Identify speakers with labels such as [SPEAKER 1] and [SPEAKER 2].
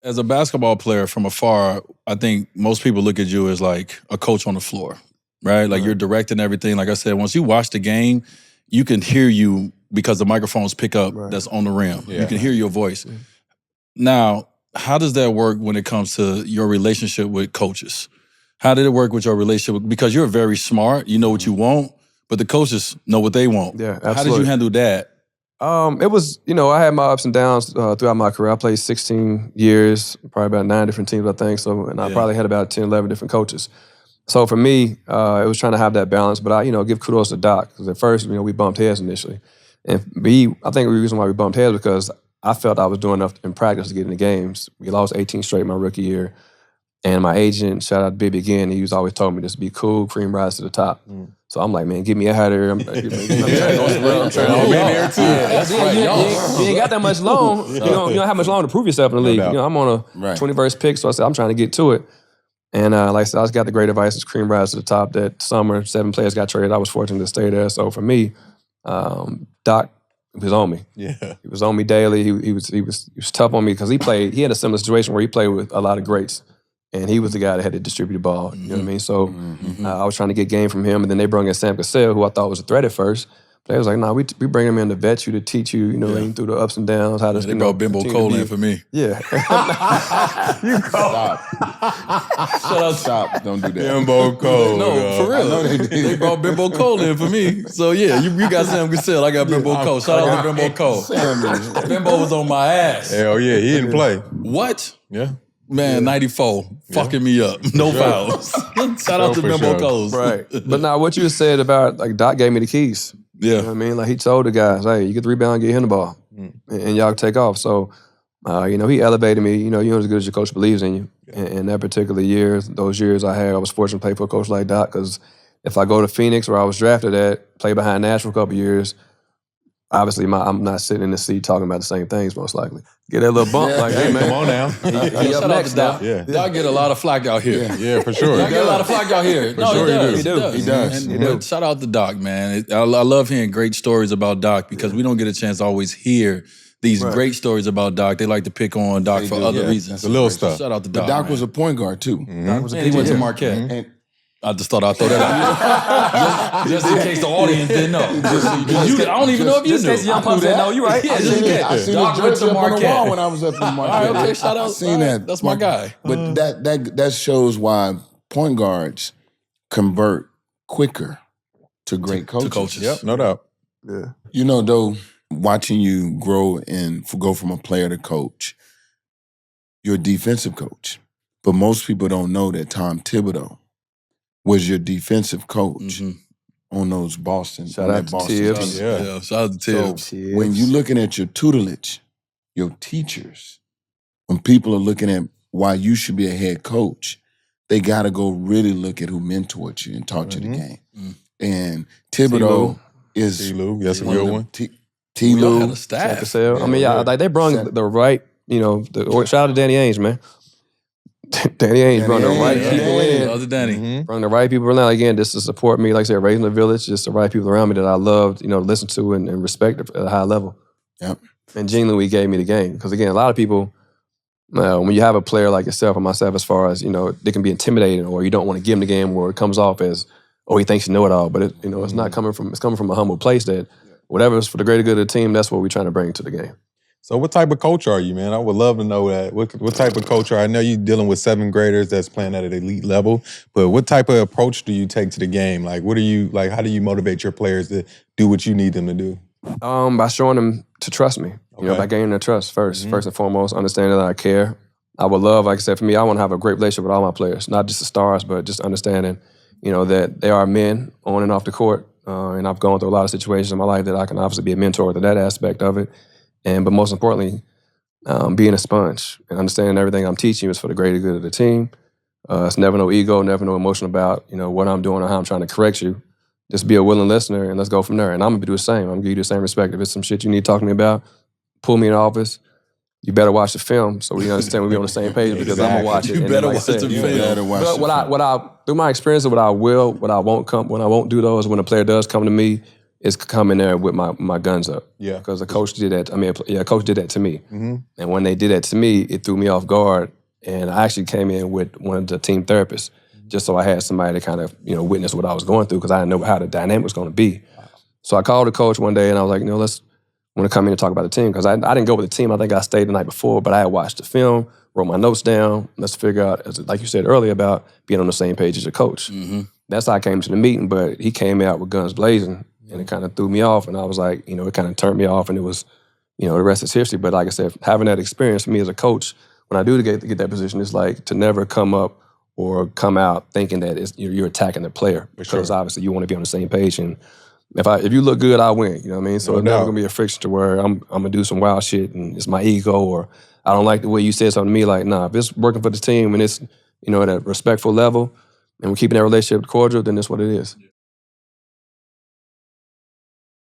[SPEAKER 1] As a basketball player from afar, I think most people look at you as like a coach on the floor, right? Like you're directing everything. Like I said, once you watch the game, you can hear you because the microphones pick up that's on the rim. You can hear your voice. Now, how does that work when it comes to your relationship with coaches? How did it work with your relationship? Because you're very smart, you know what you want, but the coaches know what they want.
[SPEAKER 2] Yeah, absolutely.
[SPEAKER 1] How did you handle that?
[SPEAKER 2] It was, I had my ups and downs throughout my career. I played 16 years, probably about 9 different teams, I think. So, and I probably had about 10, 11 different coaches. So for me, it was trying to have that balance. But I, give kudos to Doc because at first, we bumped heads initially, and I think the reason why we bumped heads was because I felt I was doing enough in practice to get in the games. We lost 18 straight my rookie year. And my agent, shout out to Bibby again, he was always told me just be cool, cream rise to the top. So I'm like, man, get me out of here. I'm trying to go there too. That's right. You ain't got that much long. You don't have much long to prove yourself in the league. I'm on a 20-verse pick, so I said, I'm trying to get to it. And like I said, I just got the great advice, it's cream rise to the top. That summer, 7 players got traded. I was fortunate to stay there. So for me, Doc was on me. Yeah. He was on me daily. He was tough on me because he had a similar situation where he played with a lot of greats. And he was the guy that had to distribute the ball, you know what I mean? So I was trying to get game from him, and then they brought in Sam Cassell, who I thought was a threat at first. But they was like, nah, we bring him in to vet you, to teach you, through the ups and downs, how to.
[SPEAKER 1] They brought Bimbo Cole in for me.
[SPEAKER 2] Yeah.
[SPEAKER 3] You stop. Shut up, stop. Don't do that.
[SPEAKER 1] Bimbo Cole. No, for real. They brought Bimbo Cole in for me. So yeah, you got Sam Cassell, I got Bimbo Cole. Shout out to Bimbo Cole. Bimbo was on my ass.
[SPEAKER 4] Hell yeah, he didn't play.
[SPEAKER 1] What?
[SPEAKER 4] Yeah.
[SPEAKER 1] Man, 94, fucking me up. No fouls. Shout out to Bimbo Coles.
[SPEAKER 2] Right. But now what you said about, like, Doc gave me the keys.
[SPEAKER 1] Yeah.
[SPEAKER 2] You know what I mean? Like, he told the guys, hey, you get the rebound, get him the ball. And y'all take off. So, he elevated me. You're as good as your coach believes in you. And that particular year, those years I was fortunate to play for a coach like Doc, because if I go to Phoenix, where I was drafted at, play behind Nash for a couple years, obviously, I'm not sitting in the seat talking about the same things, most likely. Get that little bump, like, hey, man.
[SPEAKER 4] Come on now.
[SPEAKER 2] He up next, Doc.
[SPEAKER 4] Yeah.
[SPEAKER 1] Doc get a lot of flack out here.
[SPEAKER 4] Yeah, for sure.
[SPEAKER 1] Doc get a lot of flack out here.
[SPEAKER 4] For sure
[SPEAKER 1] he does.
[SPEAKER 3] He does.
[SPEAKER 1] But shout out to Doc, man. I love hearing great stories about Doc because we don't get a chance to always hear these great stories about Doc. They like to pick on Doc for other reasons.
[SPEAKER 4] The little stuff.
[SPEAKER 1] Shout out to Doc.
[SPEAKER 3] But Doc was a point guard, too.
[SPEAKER 1] Doc was he went to Marquette. I just thought I'd throw that out. just in case the audience didn't know. I don't even know if you knew.
[SPEAKER 2] Just in case young pups didn't know, you right.
[SPEAKER 3] I seen
[SPEAKER 1] Doc
[SPEAKER 3] the
[SPEAKER 1] went
[SPEAKER 3] jersey
[SPEAKER 1] to
[SPEAKER 3] up on the
[SPEAKER 1] Marquette.
[SPEAKER 3] wall when I was up in Marquette.
[SPEAKER 1] All right, okay, shout out.
[SPEAKER 3] I seen that.
[SPEAKER 1] That's my guy.
[SPEAKER 3] But that shows why point guards convert quicker to great coaches.
[SPEAKER 4] Yep, no doubt.
[SPEAKER 2] Yeah.
[SPEAKER 3] Though, watching you grow and go from a player to coach, you're a defensive coach. But most people don't know that Tom Thibodeau was your defensive coach on those Boston.
[SPEAKER 2] Shout out to Tibbs.
[SPEAKER 1] Yeah, shout out to Tibbs.
[SPEAKER 3] So when you're looking at your tutelage, your teachers, when people are looking at why you should be a head coach, they got to go really look at who mentored you and taught you the game. And Thibodeau is
[SPEAKER 4] T-Lou, that's a real one.
[SPEAKER 1] T-Lou had a staff.
[SPEAKER 2] I mean, like they brung the right, shout out to Danny Ainge, man. Danny Ainge brought the right people in.
[SPEAKER 1] Shout out to Danny.
[SPEAKER 2] Brought the right people in. Again, just to support me, like I said, raising the village, just the right people around me that I loved, listen to and respect at a high level.
[SPEAKER 3] Yep.
[SPEAKER 2] And genuinely gave me the game. Because again, a lot of people, when you have a player like yourself or myself, as far as, they can be intimidating or you don't want to give them the game or it comes off as, oh, he thinks you know it all. But it's not coming from a humble place that whatever is for the greater good of the team, that's what we're trying to bring to the game.
[SPEAKER 4] So what type of coach are you, man? I would love to know that. What type of coach are you? I know you're dealing with 7th graders that's playing at an elite level, but what type of approach do you take to the game? Like, how do you motivate your players to do what you need them to do?
[SPEAKER 2] By showing them to trust me. By gaining their trust first and foremost, understanding that I care. I would love, like I said, for me, I want to have a great relationship with all my players, not just the stars, but just understanding, that they are men on and off the court. And I've gone through a lot of situations in my life that I can obviously be a mentor to that aspect of it. But most importantly, being a sponge and understanding everything I'm teaching you is for the greater good of the team. It's never no ego, never no emotion about, what I'm doing or how I'm trying to correct you. Just be a willing listener and let's go from there. And I'm going to do the same. I'm going to give you the same respect. If it's some shit you need to talk to me about, pull me in the office. You better watch the film so we understand we be on the same page because I'm going to watch it.
[SPEAKER 1] You better watch the film.
[SPEAKER 2] But through my experience of what I won't do those when a player does come to me is come in there with my guns up.
[SPEAKER 4] Yeah.
[SPEAKER 2] Because the coach did that. I mean, yeah, coach did that to me.
[SPEAKER 4] Mm-hmm.
[SPEAKER 2] And when they did that to me, it threw me off guard. And I actually came in with one of the team therapists, just so I had somebody to kind of, witness what I was going through, because I didn't know how the dynamic was going to be. So I called the coach one day and I was like, let's want to come in and talk about the team, because I didn't go with the team. I think I stayed the night before, but I had watched the film, wrote my notes down. Let's figure out, like you said earlier, about being on the same page as your coach.
[SPEAKER 1] Mm-hmm.
[SPEAKER 2] That's how I came to the meeting, but he came out with guns blazing, and it kind of threw me off. And I was like, it kind of turned me off, and it was, the rest is history. But like I said, having that experience for me as a coach, when I do get that position, it's like to never come up or come out thinking that you're attacking the player, because obviously you want to be on the same page. And if you look good, I'll win. You know what I mean? So it's never gonna be a friction to where I'm gonna do some wild shit and it's my ego, or I don't like the way you said something to me. Like, nah, if it's working for the team and it's at a respectful level and we're keeping that relationship cordial, then that's what it is.